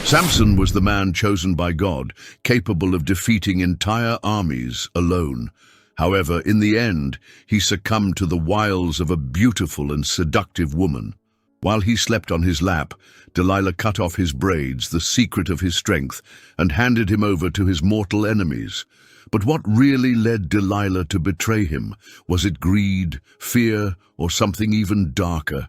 Samson was the man chosen by God, capable of defeating entire armies alone. However, in the end, he succumbed to the wiles of a beautiful and seductive woman. While he slept on his lap, Delilah cut off his braids, the secret of his strength, and handed him over to his mortal enemies. But what really led Delilah to betray him? Was it greed, fear, or something even darker?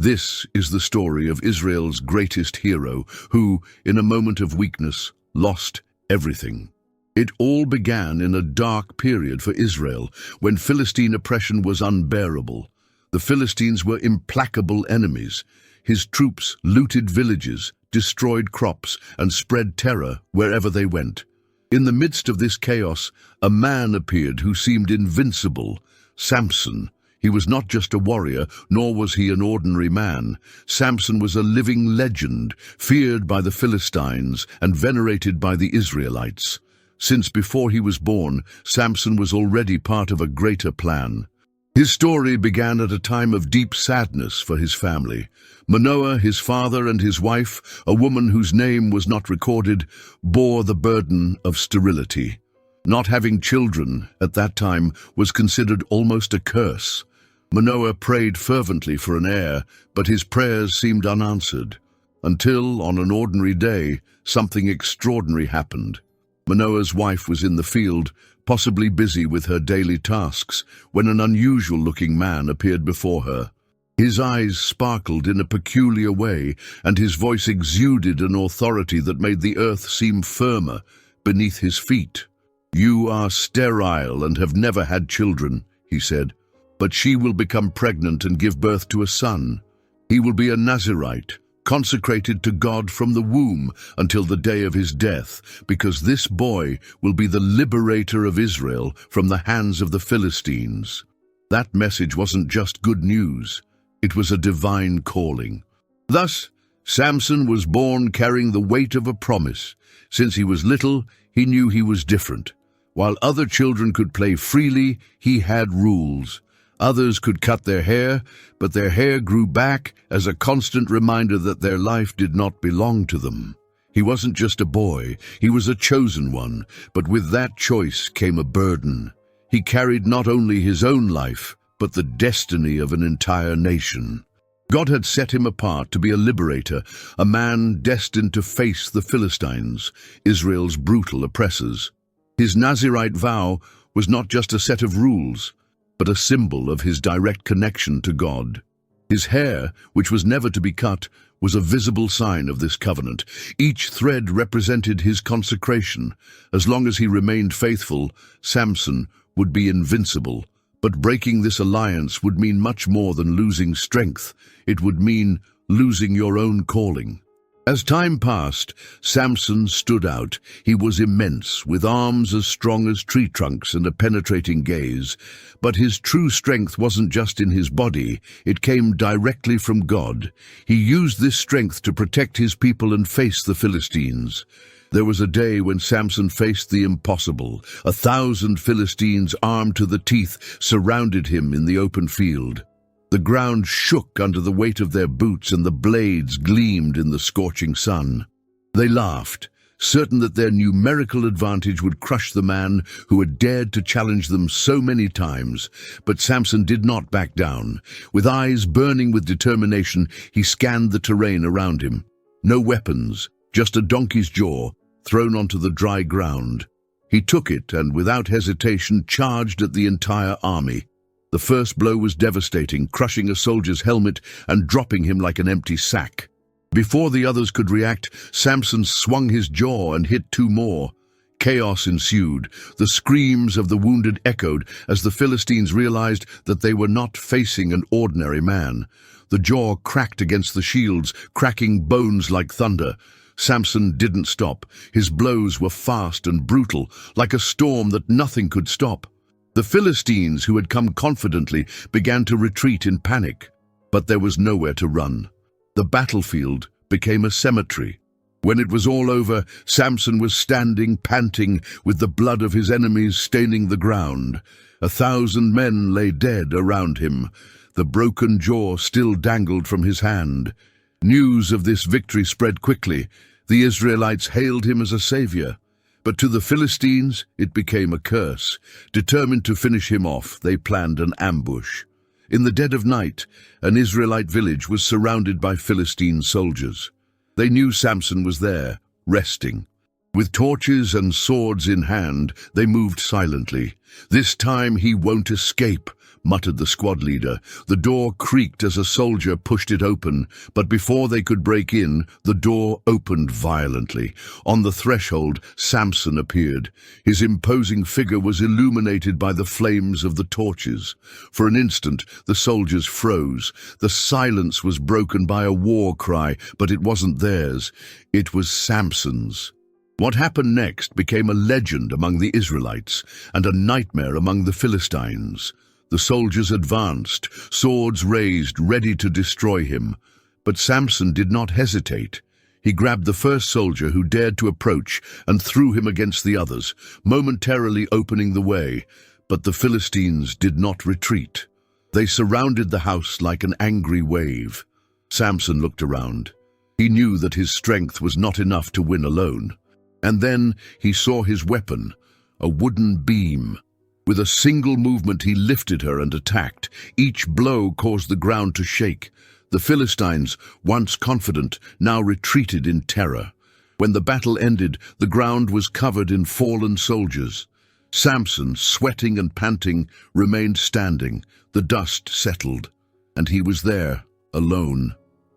This is the story of Israel's greatest hero, who, in a moment of weakness, lost everything. It all began in a dark period for Israel, when Philistine oppression was unbearable. The Philistines were implacable enemies. His troops looted villages, destroyed crops, and spread terror wherever they went. In the midst of this chaos, a man appeared who seemed invincible: Samson. He was not just a warrior, nor was he an ordinary man. Samson was a living legend, feared by the Philistines and venerated by the Israelites. Since before he was born, Samson was already part of a greater plan. His story began at a time of deep sadness for his family. Manoah, his father, and his wife, a woman whose name was not recorded, bore the burden of sterility. Not having children at that time was considered almost a curse. Manoah prayed fervently for an heir, but his prayers seemed unanswered. Until, on an ordinary day, something extraordinary happened. Manoah's wife was in the field, possibly busy with her daily tasks, when an unusual-looking man appeared before her. His eyes sparkled in a peculiar way, and his voice exuded an authority that made the earth seem firmer beneath his feet. "You are sterile and have never had children," he said, "but she will become pregnant and give birth to a son. He will be a Nazirite, consecrated to God from the womb until the day of his death, because this boy will be the liberator of Israel from the hands of the Philistines." That message wasn't just good news. It was a divine calling. Thus, Samson was born carrying the weight of a promise. Since he was little, he knew he was different. While other children could play freely, he had rules. Others could cut their hair, but their hair grew back as a constant reminder that their life did not belong to them. He wasn't just a boy, he was a chosen one, but with that choice came a burden. He carried not only his own life, but the destiny of an entire nation. God had set him apart to be a liberator, a man destined to face the Philistines, Israel's brutal oppressors. His Nazirite vow was not just a set of rules, but a symbol of his direct connection to God. His hair, which was never to be cut, was a visible sign of this covenant. Each thread represented his consecration. As long as he remained faithful, Samson would be invincible. But breaking this alliance would mean much more than losing strength. It would mean losing your own calling. As time passed, Samson stood out. He was immense, with arms as strong as tree trunks and a penetrating gaze. But his true strength wasn't just in his body, it came directly from God. He used this strength to protect his people and face the Philistines. There was a day when Samson faced the impossible. 1,000 Philistines armed to the teeth surrounded him in the open field. The ground shook under the weight of their boots and the blades gleamed in the scorching sun. They laughed, certain that their numerical advantage would crush the man who had dared to challenge them so many times. But Samson did not back down. With eyes burning with determination, he scanned the terrain around him. No weapons, just a donkey's jaw thrown onto the dry ground. He took it and, without hesitation, charged at the entire army. The first blow was devastating, crushing a soldier's helmet and dropping him like an empty sack. Before the others could react, Samson swung his jaw and hit 2 more. Chaos ensued. The screams of the wounded echoed as the Philistines realized that they were not facing an ordinary man. The jaw cracked against the shields, cracking bones like thunder. Samson didn't stop. His blows were fast and brutal, like a storm that nothing could stop. The Philistines, who had come confidently, began to retreat in panic. But there was nowhere to run. The battlefield became a cemetery. When it was all over, Samson was standing, panting, with the blood of his enemies staining the ground. 1,000 men lay dead around him. The broken jaw still dangled from his hand. News of this victory spread quickly. The Israelites hailed him as a savior, but to the Philistines it became a curse. Determined to finish him off, they planned an ambush. In the dead of night, an Israelite village was surrounded by Philistine soldiers. They knew Samson was there, resting. With torches and swords in hand, they moved silently. "This time he won't escape," muttered the squad leader. The door creaked as a soldier pushed it open, but before they could break in, the door opened violently. On the threshold, Samson appeared. His imposing figure was illuminated by the flames of the torches. For an instant, the soldiers froze. The silence was broken by a war cry, but it wasn't theirs. It was Samson's. What happened next became a legend among the Israelites and a nightmare among the Philistines. The soldiers advanced, swords raised, ready to destroy him. But Samson did not hesitate. He grabbed the first soldier who dared to approach and threw him against the others, momentarily opening the way. But the Philistines did not retreat. They surrounded the house like an angry wave. Samson looked around. He knew that his strength was not enough to win alone. And then he saw his weapon, a wooden beam. With a single movement he lifted her and attacked. Each blow caused the ground to shake. The Philistines, once confident, now retreated in terror. When the battle ended, the ground was covered in fallen soldiers. Samson, sweating and panting, remained standing. The dust settled, and he was there, alone,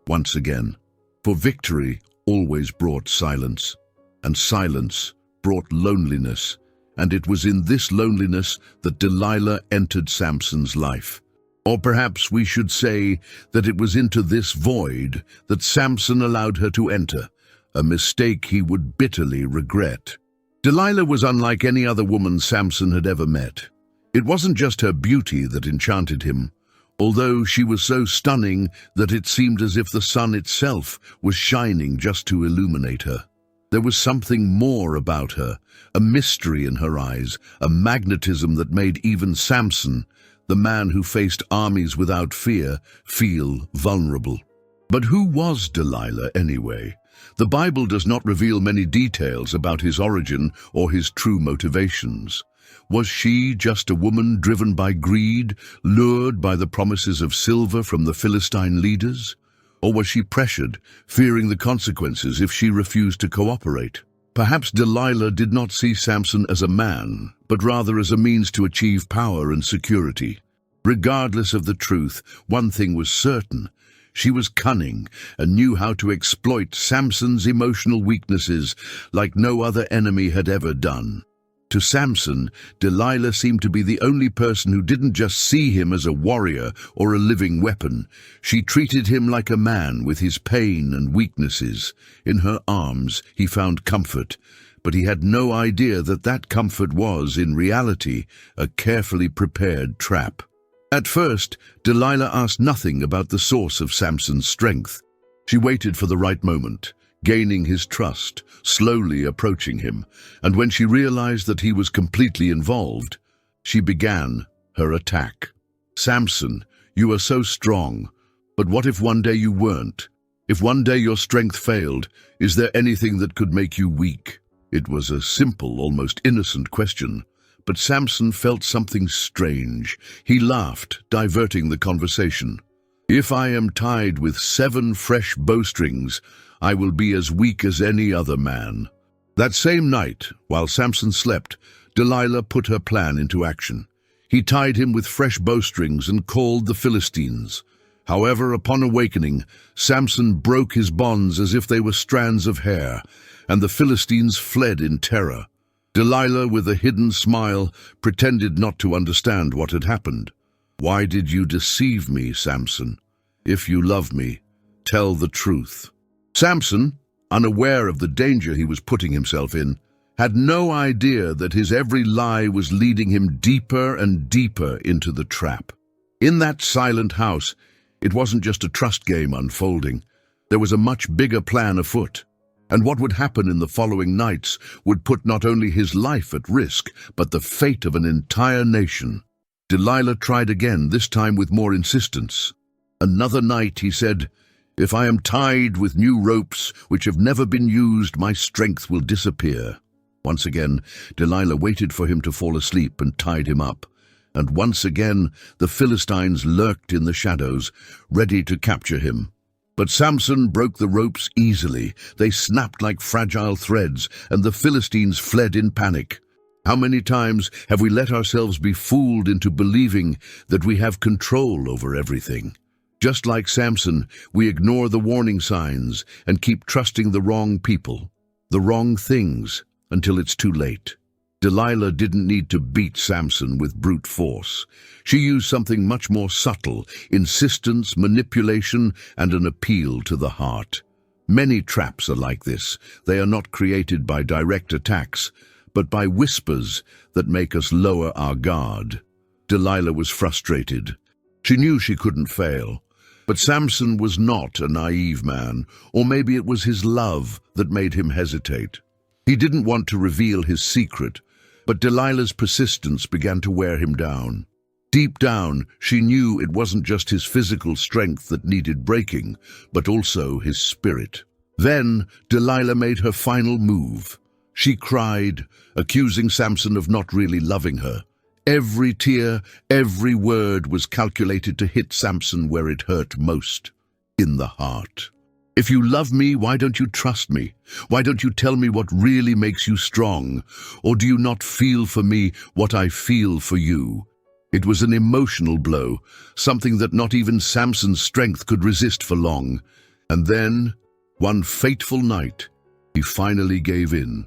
once again. For victory always brought silence, and silence brought loneliness. And it was in this loneliness that Delilah entered Samson's life. Or perhaps we should say that it was into this void that Samson allowed her to enter, a mistake he would bitterly regret. Delilah was unlike any other woman Samson had ever met. It wasn't just her beauty that enchanted him, although she was so stunning that it seemed as if the sun itself was shining just to illuminate her. There was something more about her, a mystery in her eyes, a magnetism that made even Samson, the man who faced armies without fear, feel vulnerable. But who was Delilah anyway? The Bible does not reveal many details about his origin or his true motivations. Was she just a woman driven by greed, lured by the promises of silver from the Philistine leaders? Or was she pressured, fearing the consequences if she refused to cooperate? Perhaps Delilah did not see Samson as a man, but rather as a means to achieve power and security. Regardless of the truth, one thing was certain. She was cunning and knew how to exploit Samson's emotional weaknesses like no other enemy had ever done. To Samson, Delilah seemed to be the only person who didn't just see him as a warrior or a living weapon. She treated him like a man with his pain and weaknesses. In her arms, he found comfort, but he had no idea that that comfort was, in reality, a carefully prepared trap. At first, Delilah asked nothing about the source of Samson's strength. She waited for the right moment, gaining his trust, slowly approaching him, and when she realized that he was completely involved, she began her attack. "Samson, you are so strong, but what if one day you weren't? If one day your strength failed, is there anything that could make you weak?" It was a simple, almost innocent question, but Samson felt something strange. He laughed, diverting the conversation. "If I am tied with 7 fresh bowstrings, I will be as weak as any other man." That same night, while Samson slept, Delilah put her plan into action. He tied him with fresh bowstrings and called the Philistines. However, upon awakening, Samson broke his bonds as if they were strands of hair, and the Philistines fled in terror. Delilah, with a hidden smile, pretended not to understand what had happened. "Why did you deceive me, Samson? If you love me, tell the truth." Samson, unaware of the danger he was putting himself in, had no idea that his every lie was leading him deeper and deeper into the trap. In that silent house, it wasn't just a trust game unfolding. There was a much bigger plan afoot. And what would happen in the following nights would put not only his life at risk, but the fate of an entire nation. Delilah tried again, this time with more insistence. Another night, he said, If I am tied with new ropes which have never been used, my strength will disappear." Once again, Delilah waited for him to fall asleep and tied him up. And once again, the Philistines lurked in the shadows, ready to capture him. But Samson broke the ropes easily. They snapped like fragile threads, and the Philistines fled in panic. How many times have we let ourselves be fooled into believing that we have control over everything? Just like Samson, we ignore the warning signs and keep trusting the wrong people, the wrong things, until it's too late. Delilah didn't need to beat Samson with brute force. She used something much more subtle: insistence, manipulation, and an appeal to the heart. Many traps are like this. They are not created by direct attacks, but by whispers that make us lower our guard. Delilah was frustrated. She knew she couldn't fail. But Samson was not a naive man, or maybe it was his love that made him hesitate. He didn't want to reveal his secret, but Delilah's persistence began to wear him down. Deep down, she knew it wasn't just his physical strength that needed breaking, but also his spirit. Then Delilah made her final move. She cried, accusing Samson of not really loving her. Every tear, every word was calculated to hit Samson where it hurt most, in the heart. "If you love me, why don't you trust me? Why don't you tell me what really makes you strong? Or do you not feel for me what I feel for you?" It was an emotional blow, something that not even Samson's strength could resist for long. And then, one fateful night, he finally gave in.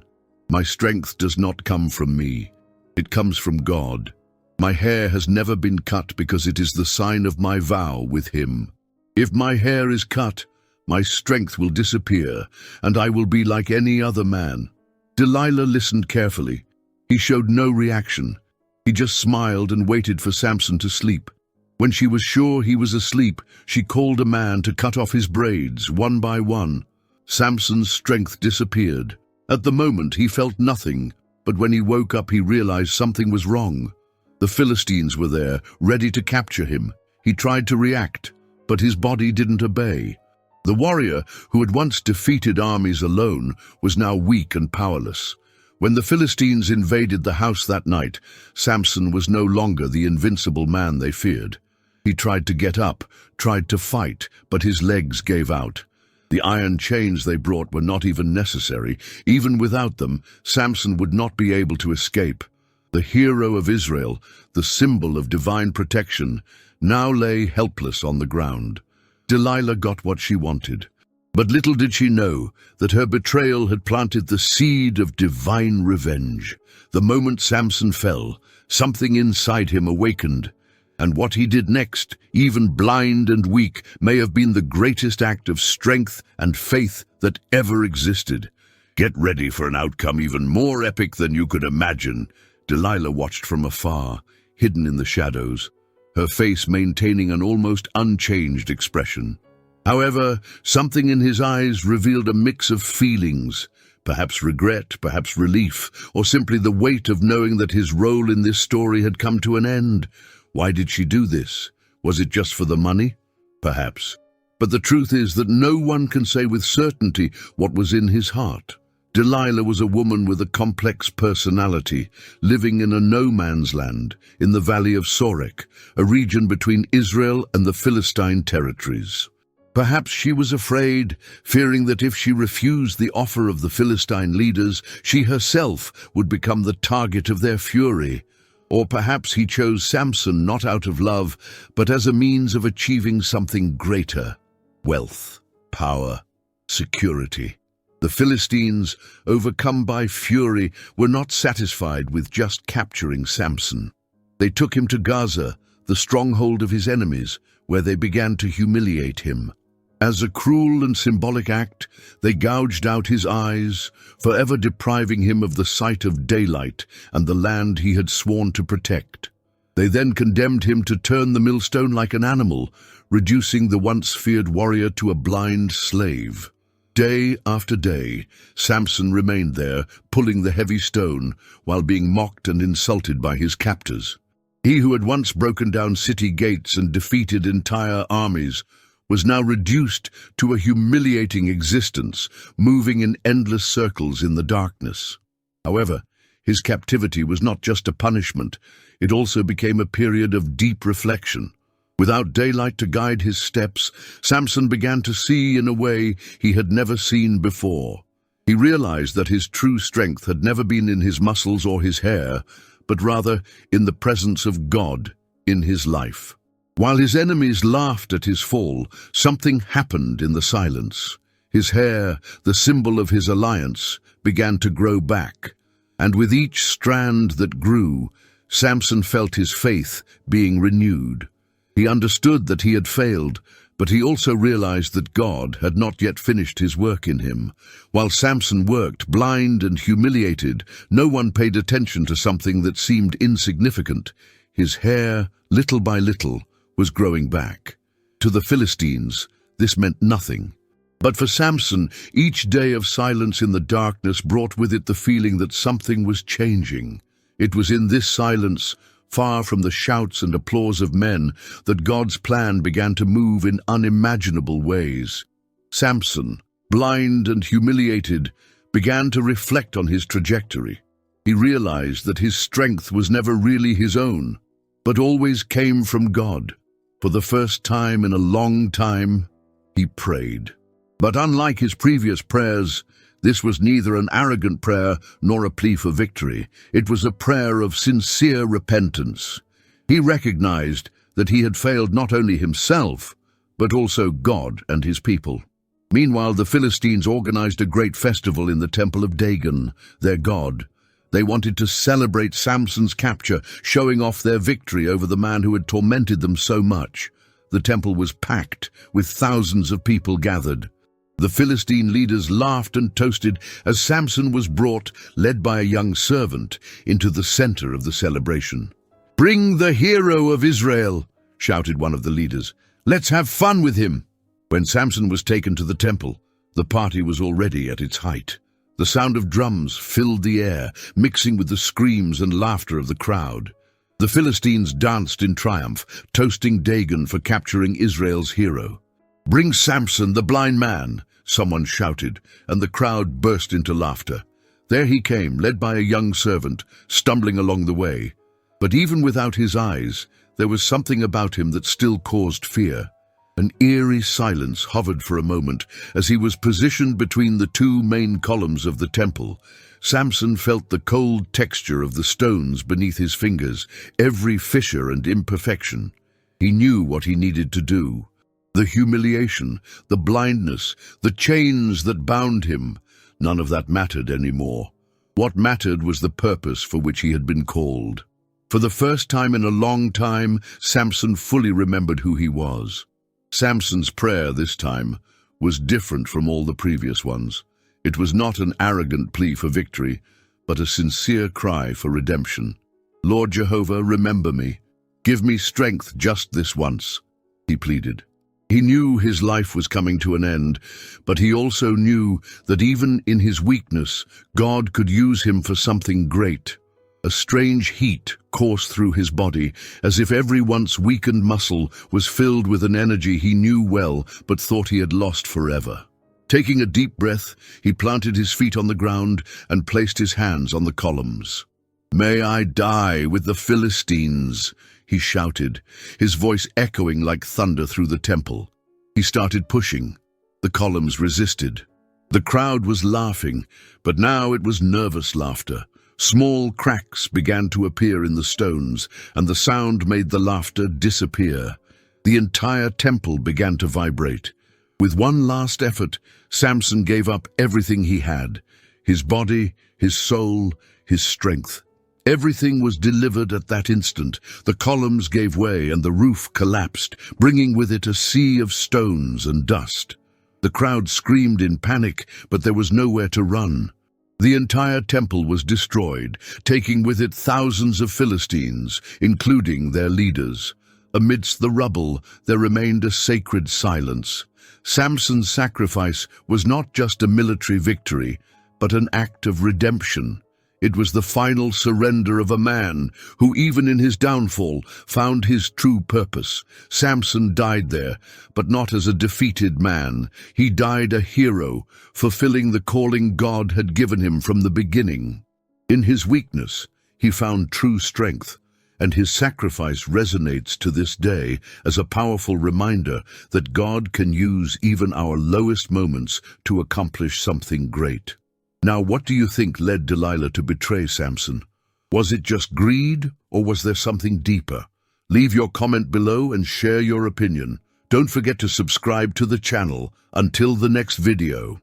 "My strength does not come from me. It comes from God. My hair has never been cut because it is the sign of my vow with him. If my hair is cut, my strength will disappear, and I will be like any other man." Delilah listened carefully. He showed no reaction. He just smiled and waited for Samson to sleep. When she was sure he was asleep, she called a man to cut off his braids, one by one. Samson's strength disappeared. At the moment, he felt nothing, but when he woke up, he realized something was wrong. The Philistines were there, ready to capture him. He tried to react, but his body didn't obey. The warrior, who had once defeated armies alone, was now weak and powerless. When the Philistines invaded the house that night, Samson was no longer the invincible man they feared. He tried to get up, tried to fight, but his legs gave out. The iron chains they brought were not even necessary. Even without them, Samson would not be able to escape. The hero of Israel, the symbol of divine protection, now lay helpless on the ground. Delilah got what she wanted. But little did she know that her betrayal had planted the seed of divine revenge. The moment Samson fell, something inside him awakened. And what he did next, even blind and weak, may have been the greatest act of strength and faith that ever existed. Get ready for an outcome even more epic than you could imagine. Delilah watched from afar, hidden in the shadows, her face maintaining an almost unchanged expression. However, something in his eyes revealed a mix of feelings, perhaps regret, perhaps relief, or simply the weight of knowing that his role in this story had come to an end. Why did she do this? Was it just for the money? Perhaps. But the truth is that no one can say with certainty what was in his heart. Delilah was a woman with a complex personality, living in a no-man's land, in the valley of Sorek, a region between Israel and the Philistine territories. Perhaps she was afraid, fearing that if she refused the offer of the Philistine leaders, she herself would become the target of their fury. Or perhaps he chose Samson not out of love, but as a means of achieving something greater: wealth, power, security. The Philistines, overcome by fury, were not satisfied with just capturing Samson. They took him to Gaza, the stronghold of his enemies, where they began to humiliate him. As a cruel and symbolic act, they gouged out his eyes, forever depriving him of the sight of daylight and the land he had sworn to protect. They then condemned him to turn the millstone like an animal, reducing the once feared warrior to a blind slave. Day after day, Samson remained there, pulling the heavy stone, while being mocked and insulted by his captors. He who had once broken down city gates and defeated entire armies was now reduced to a humiliating existence, moving in endless circles in the darkness. However, his captivity was not just a punishment, it also became a period of deep reflection. Without daylight to guide his steps, Samson began to see in a way he had never seen before. He realized that his true strength had never been in his muscles or his hair, but rather in the presence of God in his life. While his enemies laughed at his fall, something happened in the silence. His hair, the symbol of his alliance, began to grow back, and with each strand that grew, Samson felt his faith being renewed. He understood that he had failed, but he also realized that God had not yet finished his work in him. While Samson worked, blind and humiliated, no one paid attention to something that seemed insignificant. His hair, little by little, was growing back. To the Philistines, this meant nothing. But for Samson, each day of silence in the darkness brought with it the feeling that something was changing. It was in this silence, far from the shouts and applause of men, that God's plan began to move in unimaginable ways. Samson, blind and humiliated, began to reflect on his trajectory. He realized that his strength was never really his own, but always came from God. For the first time in a long time, he prayed. But unlike his previous prayers, this was neither an arrogant prayer nor a plea for victory. It was a prayer of sincere repentance. He recognized that he had failed not only himself, but also God and his people. Meanwhile, the Philistines organized a great festival in the temple of Dagon, their god. They wanted to celebrate Samson's capture, showing off their victory over the man who had tormented them so much. The temple was packed, with thousands of people gathered. The Philistine leaders laughed and toasted as Samson was brought, led by a young servant, into the center of the celebration. "Bring the hero of Israel," shouted one of the leaders. "Let's have fun with him." When Samson was taken to the temple, the party was already at its height. The sound of drums filled the air, mixing with the screams and laughter of the crowd. The Philistines danced in triumph, toasting Dagon for capturing Israel's hero. "Bring Samson, the blind man," someone shouted, and the crowd burst into laughter. There he came, led by a young servant, stumbling along the way. But even without his eyes, there was something about him that still caused fear. An eerie silence hovered for a moment as he was positioned between the two main columns of the temple. Samson felt the cold texture of the stones beneath his fingers, every fissure and imperfection. He knew what he needed to do. The humiliation, the blindness, the chains that bound him, none of that mattered anymore. What mattered was the purpose for which he had been called. For the first time in a long time, Samson fully remembered who he was. Samson's prayer this time was different from all the previous ones. It was not an arrogant plea for victory, but a sincere cry for redemption. "Lord Jehovah, remember me. Give me strength just this once," he pleaded. He knew his life was coming to an end, but he also knew that even in his weakness, God could use him for something great. A strange heat coursed through his body, as if every once weakened muscle was filled with an energy he knew well but thought he had lost forever. Taking a deep breath, he planted his feet on the ground and placed his hands on the columns. "May I die with the Philistines," he shouted, his voice echoing like thunder through the temple. He started pushing. The columns resisted. The crowd was laughing, but now it was nervous laughter. Small cracks began to appear in the stones, and the sound made the laughter disappear. The entire temple began to vibrate. With one last effort, Samson gave up everything he had: his body, his soul, his strength. Everything was delivered at that instant. The columns gave way and the roof collapsed, bringing with it a sea of stones and dust. The crowd screamed in panic, but there was nowhere to run. The entire temple was destroyed, taking with it thousands of Philistines, including their leaders. Amidst the rubble, there remained a sacred silence. Samson's sacrifice was not just a military victory, but an act of redemption. It was the final surrender of a man who, even in his downfall, found his true purpose. Samson died there, but not as a defeated man. He died a hero, fulfilling the calling God had given him from the beginning. In his weakness, he found true strength, and his sacrifice resonates to this day as a powerful reminder that God can use even our lowest moments to accomplish something great. Now, what do you think led Delilah to betray Samson? Was it just greed, or was there something deeper? Leave your comment below and share your opinion. Don't forget to subscribe to the channel. Until the next video.